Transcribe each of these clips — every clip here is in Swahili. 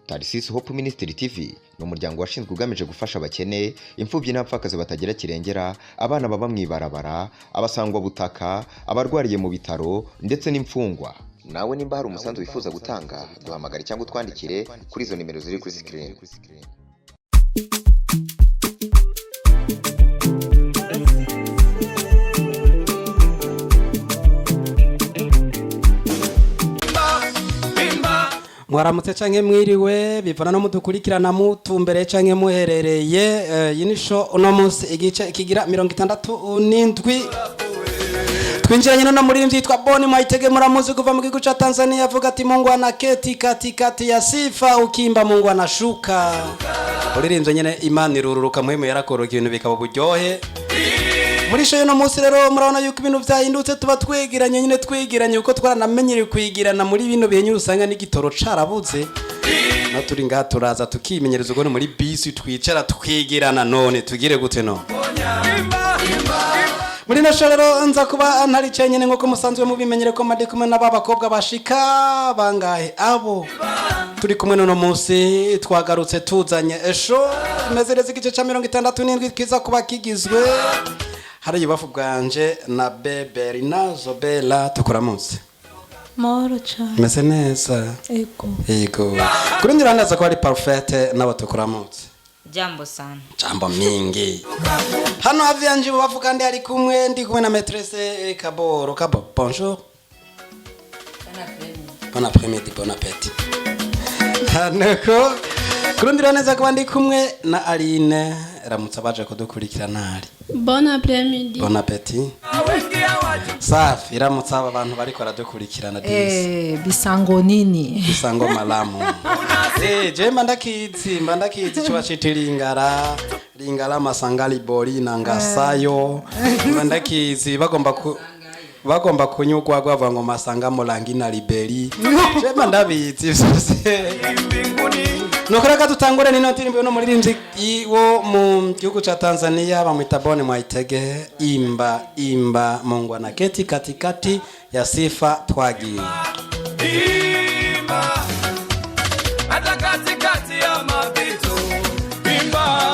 Tarisisi Hope Ministry TV ni umuryango washinzwe ugamije gufasha abakene, imfubyi n'abapfakazi batagira kirengera, abana baba mwibarabara, abasangwa butaka, abarwariye mu bitaro ndetse n'imfungwa. Nawe nimba hari umusanzu wifuza gutanga, duhamagare cyangwa utwandikire kuri izo nimero ziri kuri screen. Mwaramutse canke mwiriwe bivana no mudukurikirana mutumbere canke muherereye yinisho uno munsi igice kigira 67 twinjiranye no muri mvyitwa Boni Mwayitege muramuzi kuva mu gihugu ca Tanzania avuga ati Mungu anaketi katikati ya sifa ukimba Mungu anashuka uririmvye nyene Imana irururuka muhemu yarakoroka ibintu bikaba buryohe muri sho no munsi rero murabona yuko ibintu vyahindutse tuba twegeranye nyine twegeranye uko twaranamenyere kwigirana muri bino bihenyu usanga n'igitoro carabuze no turi ngaha turaza tukimenyereza uko muri bisi twicara twigirana none tugire gute no muri no rero nza kuba ntari cenyene nko musanzwe mubimenyere ko made kumwe n'abakobwa bashika bangahe abo turi kumwe no munsi twagarutse tuzanye esho mezereza igice ca 67 kiza kuba kigizwe hari yubafu bwanje na Bebe na Zobela tukuramutse Moro cyane meze neza ego kuri ndirandaza ko ari parfaite nabo tukuramutse jambo sana jambo mingi hano avyanje bavuga ndi ari kumwe ndi kumwe na maîtresse Kaboro bonjour bon après-midi bon appétit haneko kuri ndirandaza ko ndi kumwe na Aline ramutsa baje kudukurikirana ari Bon après-midi. Bon appétit. Safi iramutsa aba bantu bariko radukurikirana disi. Bisango nini? Bisango malamu. Je mbandakizi cyo bacitiringara, lingara masangali bori nangasayo. Mbandakizi bagomba kunyugwa gwa ngo masanga mulangi na liberi. Je mandabizi Nukuraka tutangure nino tirimbe no muririmvyi wo mu gihugu ca Tanzania bamwita Boni Mwayitege imba Mungu anaketi katikati ya sifa twagiye imba hata katikati ya mapito imba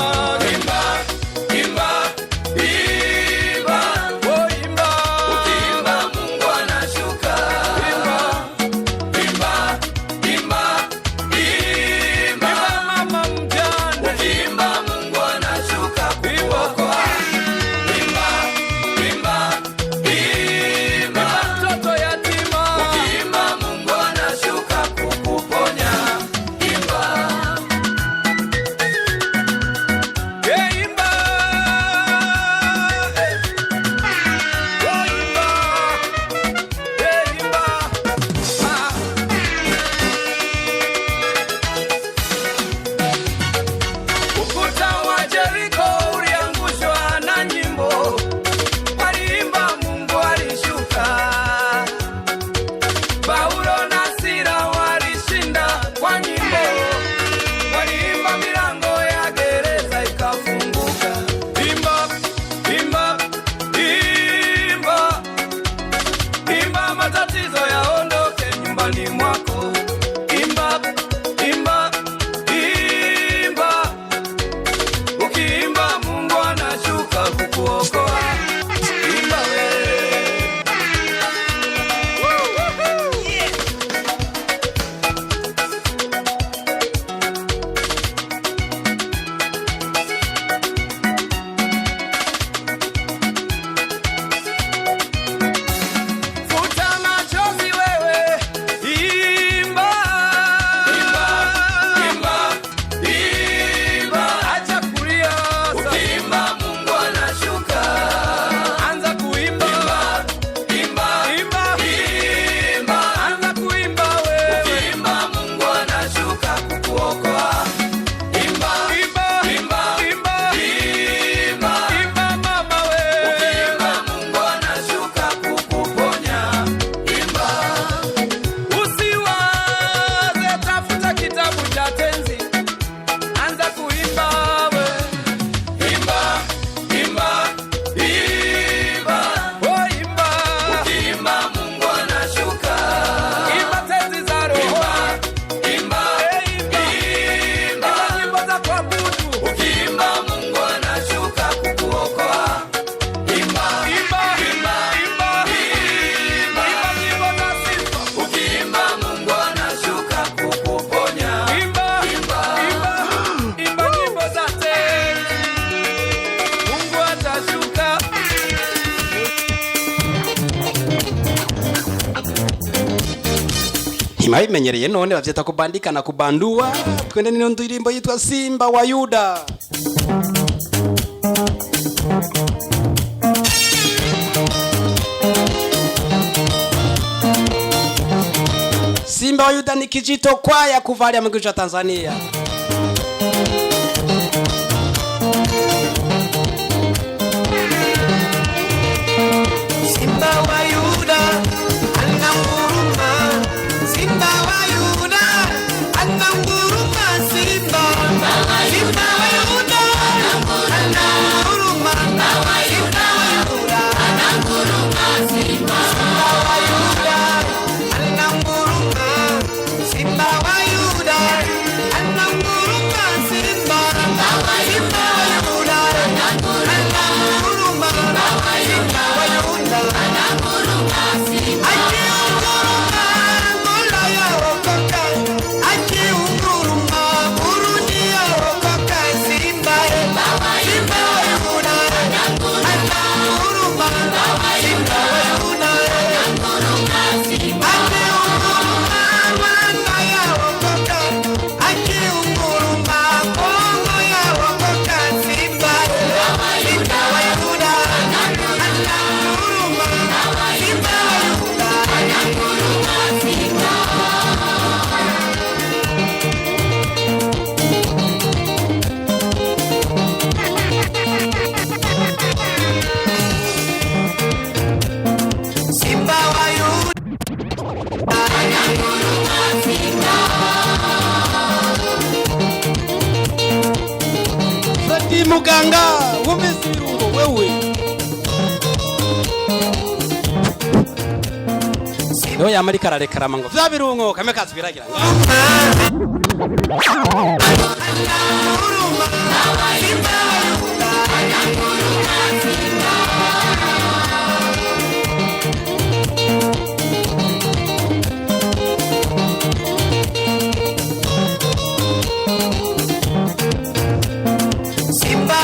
ntimabimenyereye none bavyita kubandika na kubandua. Twende nino ndirimbo yitwa Simba wa Yuda. Simba wa Yuda ni kijito kwaya kuvalia mguu cha Tanzania. Simba wa Yuda ananguruma, Simba wa Yuda ananguruma, Simba wa Yuda ananguruma, Simba wa Yuda ananguruma, Simba wa Yuda ananguruma, Simba wa Yuda ananguruma, Simba wa Yuda ananguruma, Simba wa Yuda Muganga wumvise irungo wewe. Yo yamarika ararekara mango vya birungo kame kasubiragira. Simba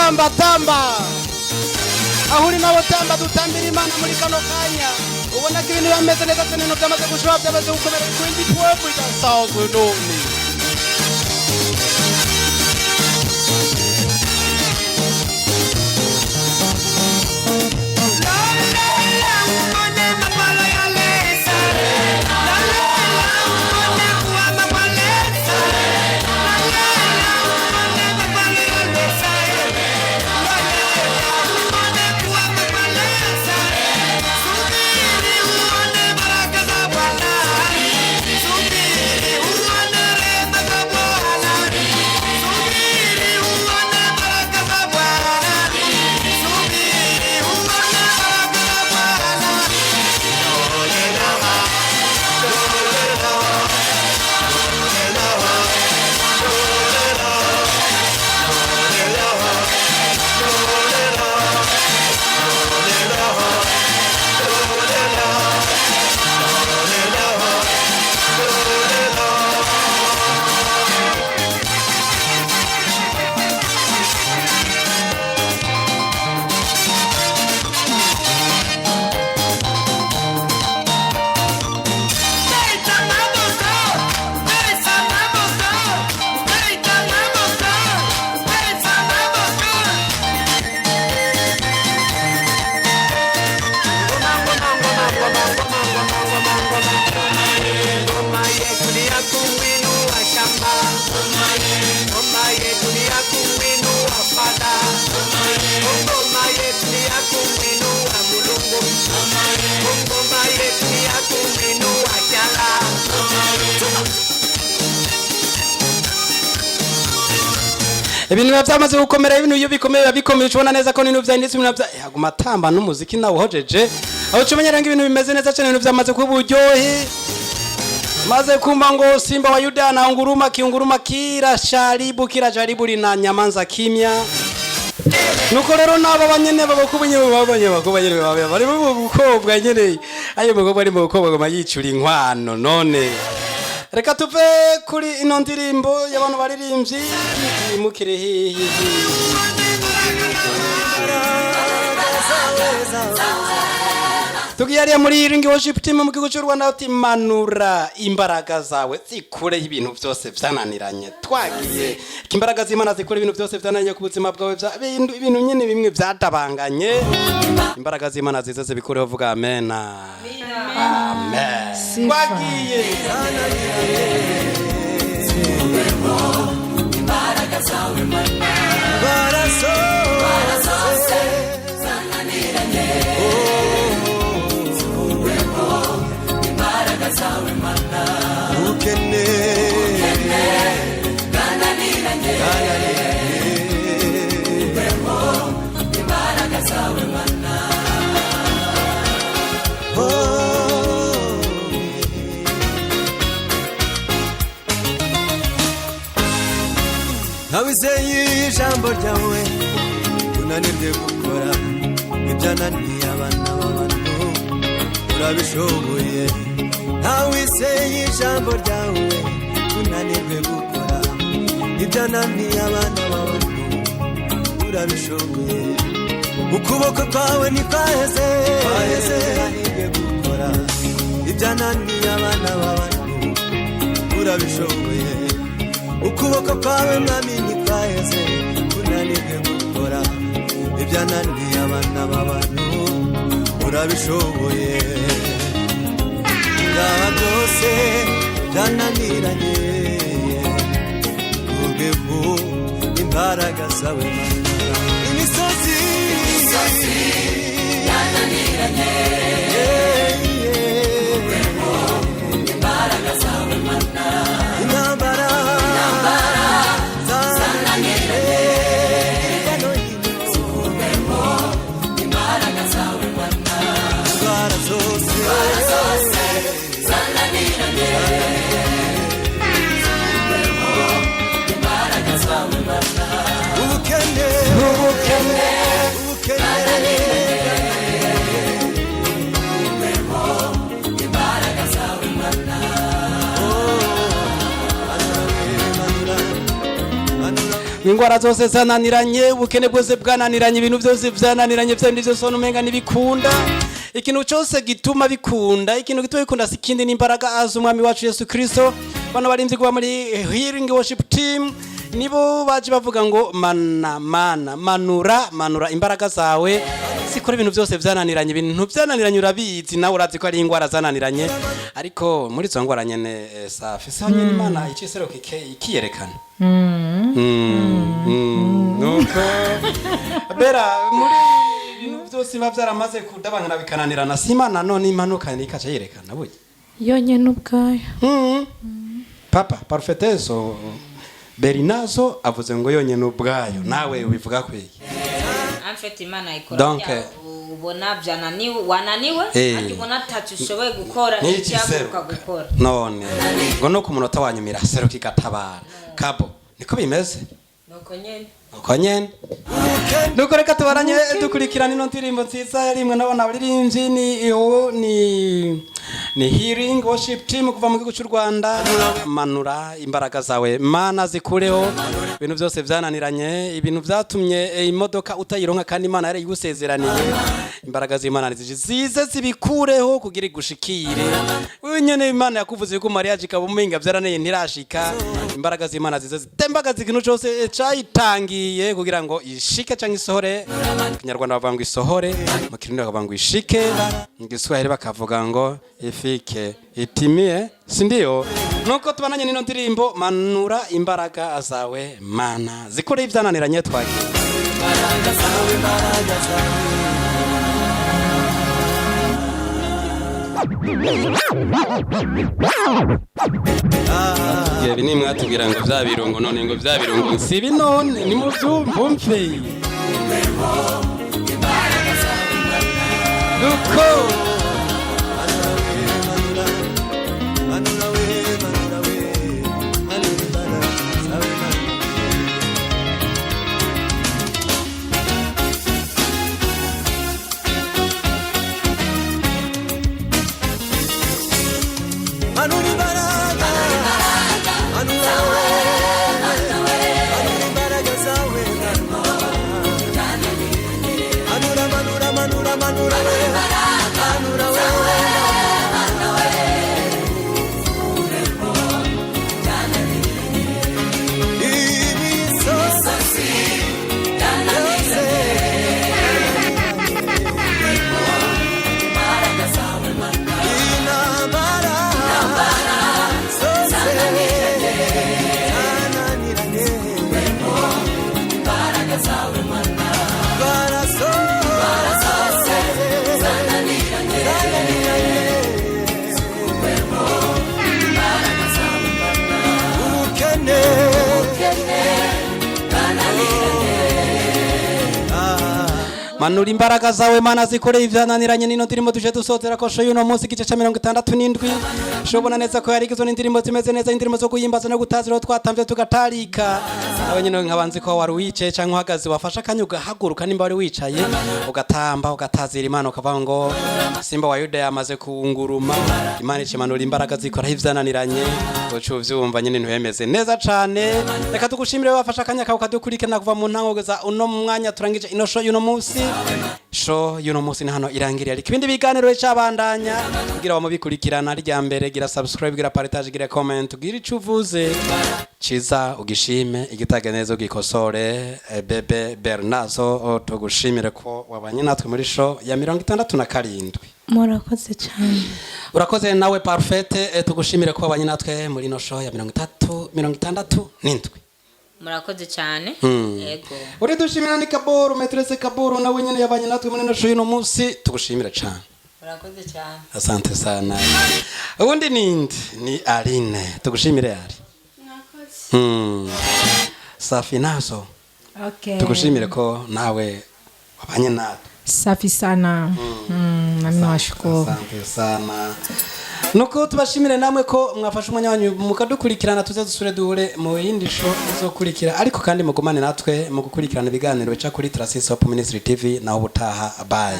tamba tamba aho uri nabo tamba dutambira Imana muri kano kanya ubona ko ibintu bameze neza cyane no byamaze gushobora byamaze gukomera ku indi twebwe idasanzwe none ibintu byamaze gukomera ibintu iyo bikomeye bikomeye ubona neza ko n'ibintu byanditse ibintu bya yaguma tamba n'umuziki nawo hojeje aho cumenyera ngo ibintu bimeze neza cyane ibintu byamaze kuburyohe maze kumba ngo simba wa Yuda na nguruma kiunguruma kira sharibu kira jaribu lina nyamanza kimya nuko rero nabo banyene babakubunye babanye bari mu bukobwa nyene ayo mugobwa ari mu bukobwa ngo mayicura inkwano none reka tuve kuri ino ndirimbo y'abantu baririmbyi imukire hihi tugiyariya muri Ring Worship Team mu gihugu cy'u Rwanda uti manura imbaraga zawe zikure ibintu byose byananiranye twagiye imbaraga z'Imana zikure ibintu byose byananiranye ku buzima bwawe ibintu nyine bimwe byatabanganye imbaraga z'Imana zize bikure uvuga amen amen twagiye imbaraga zawe mana barazose zananiranye zawe mana ukene gananiranye bemo imbaraga zawe mana Nawizeye ijambo ryawe unanirye gukora ibyananiye abana b'abantu urabishoboye Nawizeye ijambo ryawe unanirwe gukora ibyananiye abana b'abantu urabishoboye ukuboko kwawe nikwaheze unanirwe gukora ibyananiye abana b'abantu urabishoboye ukuboko kwawe mwami nikwaheze unanirwe gukora ibyananiye abana b'abantu urabishoboye byose byananiranye ubweho imbaraga zawe imisozi yananiranye ubweho imbaraga zawe mana intambara zananiranye ubweho imbaraga zawe mana indwara zose ingwara zose zananiranye ubukene bwose bwananiranye ibintu byose byananiranye byandi byose umenga nibikunda ikintu cyose gituma bikunda ikintu gituma bikunda sikindi n'imbaraga azumwami wacu Yesu Kristo bano barinzi kuba muri Healing Worship Team nibo baje bavuga ngo manura imbaraga zawe sikora ibintu byose byananiranye ibintu byananiranye urabizi nawe urazi ko ari ingwara zananiranye ariko muri zo ngwara nyene safi sanye Imana icisero ikiyerekana nuko bera muri ibintu byose bavyaramaze kudabangana bikananirana Simana none impanuka nikaca yerekana buye yonyene ubwayo papa parfeteso Berinazo avuze ngo yonyene ubwayo nawe ubivuga kwiki amfete Imana ikora ubona byananiwe wananiwe ati ubona tatushoboye gukora icyavuka gukora none ngo no ku munota wanyumira seruka igatabara kabo niko bimeze nuko nyene nuko reka tubaranye dukurikirana ino ndirimbo nziza rimwe nabona abaririmbyi ni Healing Worship Team kuva mu gihugu cy'u Rwanda manura imbaraga zawe mana zikureho ibintu byose byananiranye ibintu byatumye imodoka utayironka kandi Imana yari igusezeraniye imbaraga z'Imana zize zibikureho kugira igushikire wenyene Imana yakuvuze ko Maria jikabumenga byaraneye ntirashika imbaraga z'Imana zize zitembagaza ikintu cyose cyayitangiye kugira ngo ishike cyangwa isohore Kinyarwanda bavuga ngo isohore mu Kirundi bavuga ngo ishike mu Giswahili bakavuga ngo ifike itimie sindiyo nuko tubananye nino ndirimbo manura imbaraga zawe mana zikore ibyananiranye twagiye imbaraga zawe yewe ni mwatubwira ngo bya birungo none ngo bya birungo nsibi none ni mu byumve nuko manura imbaraga zawe mana zikore ivyananiranye nino ndirimo tuje dusozera ko shoyo no munsi gice ca 67 shobona neza ko yari gizo n'indirimo zimeze neza indirimo zo kuyimbaza no gutazira twatamvye tugatarika nawe nyine nkabanzi ko wari wicaye canke uhagaze wafasha kanyuga haguruka nimba wari wicaye ugatamba ugatazira Imana ukavuga ngo Simba wa Yuda yamaze kunguruma Imana ikimanura imbaraga zikora ivyananiranye uco vyumva nyine ntwemeze neza cane reka tugushimire wafasha kanya kawe kadukurikirana kuva mu ntango geza uno mwanya turangije ino show y'uno munsi show y'uno munsi ni hano irangiriye ariko ibindi biganiro cyabandanya kugira bamubikurikirana rya mbere gira subscribe gira partage gira comment gira icuvuze ciza ugishime igitageneza ugikosore bebe Bernazo tugushimire ko wabanye natwe muri show ya 67 murakoze cyane urakoze nawe parfait tugushimire ko wabanye natwe muri no show ya 67 murakoze cyane yego uri dushimira ni Kaboro Metrese Kaboro nawe nyene yabanye natwe muri no show y'uno munsi tugushimira cyane murakoze cyane asante sana ubundi ni Aline tugushimire ari safi nazo okay tugushimire ko nawe wabanye natwe safi sana nami washukuru asante sana nuko tubashimire namwe ko mwafashe umwanya wanyu mukadukurikirana tuze dusure duhure mu yindi show izokurikira ariko kandi mugumane natwe mu gukurikirana ibiganiro bica kuri Trasis Hope Ministry TV naho butaha bye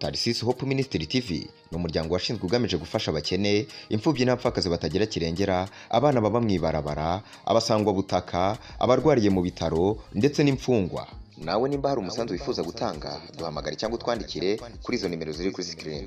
Tarsis Hope Ministry TV ni umuryango washinzwe ugamije gufasha abakene, imfubyi n'abapfakazi batagira kirengera, abana baba mwibarabara, abasangwa butaka, abarwariye mu bitaro ndetse n'imfungwa. Nawe nimba hari umusanzu wifuza gutanga, duhamagare cyangwa utwandikire kuri izo nimero ziri kuri screen.